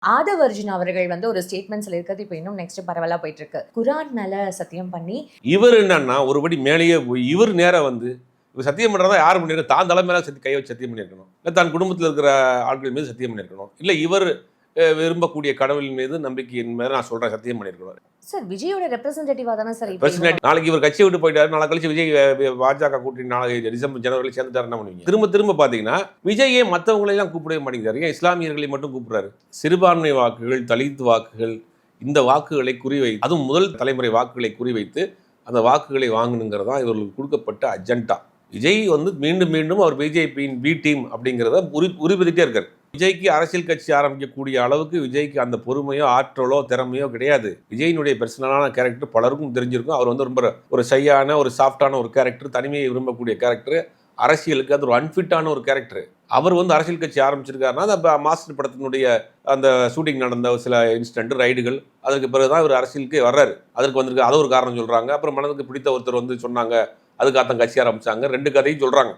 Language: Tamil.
ஆதவ் அர்ஜுன் அவர்கள் ஒரு ஸ்டேட்மெண்ட் சொல்லியிருக்கிறது இப்போ இன்னும் நெக்ஸ்ட் பரவலா போயிட்டு இருக்கு. குரான் மேல சத்தியம் பண்ணி இவர் என்னன்னா ஒருபடி மேலேயே போய் இவர் நேரம் இவர் சத்தியம் பண்றதா யார் பண்ணிருக்கணும்? தான் தலை மேல கை வச்சு சத்தியம் பண்ணியிருக்கணும், இல்லை தான் குடும்பத்தில் இருக்கிற ஆட்கள் மீது சத்தியம் பண்ணியிருக்கணும், இல்லை இவர் விரும்பக்கூடிய கடவுளின் மீது நம்பிக்கையின் மேல நான் சொல்றேன் சத்தியம் பண்ணியிருக்கணும். சார் விஜயோட ரெப்ரசன்டேட்டிவா தானே சார் நாளைக்கு இவர் கட்சியை விட்டு போயிட்டாரு, நாளை கழிச்சு விஜய் பாஜக கூட்டணி நாளைக்கு டிசம்பர் ஜனவரியில் சேர்ந்துட்டாரு, என்ன பண்ணுவீங்க? திரும்ப திரும்ப பாத்தீங்கன்னா விஜயே மற்றவங்களையெல்லாம் கூப்பிடவே மாட்டேங்கிறாரு, ஏன் இஸ்லாமியர்களை மட்டும் கூப்பிடுறாரு? சிறுபான்மை வாக்குகள், தலித் வாக்குகள், இந்த வாக்குகளை குறிவைத்து, அதுவும் முதல் தலைமுறை வாக்குகளை குறிவைத்து அந்த வாக்குகளை வாங்கணுங்கிறதா இவர்களுக்கு கொடுக்கப்பட்ட அஜெண்டா. விஜய் மீண்டும் மீண்டும் அவர் பிஜேபியின் பி டீம் அப்படிங்கிறத உறுதிட்டே இருக்காரு. விஜய்க்கு அரசியல் கட்சி ஆரம்பிக்கக்கூடிய அளவுக்கு விஜய்க்கு அந்த பொறுமையோ ஆற்றலோ திறமையோ கிடையாது. விஜயினுடைய பர்சனலான கேரக்டர் பலருக்கும் தெரிஞ்சிருக்கும். அவர் ரொம்ப ஒரு ஷையான ஒரு சாஃப்டான ஒரு கேரக்டர், தனிமையை விரும்பக்கூடிய கேரக்டர், அரசியலுக்கு அது ஒரு அன்ஃபிட்டான ஒரு கேரக்டர். அவர் அரசியல் கட்சி ஆரம்பிச்சிருக்காருன்னா அந்த மாஸ்டர் படத்தினுடைய அந்த ஷூட்டிங் நடந்த சில இன்சிடென்ட் ரைடுகள், அதுக்கு பிறகுதான் இவர் அரசியலுக்கு வர்றாரு. அதற்கு வந்திருக்கு, அதை ஒரு காரணம் சொல்றாங்க. அப்புறம் மனதுக்கு பிடித்த ஒருத்தர் சொன்னாங்க, அதுக்காக தான் கட்சி ஆரம்பிச்சாங்க. 2 கதையும் சொல்றாங்க.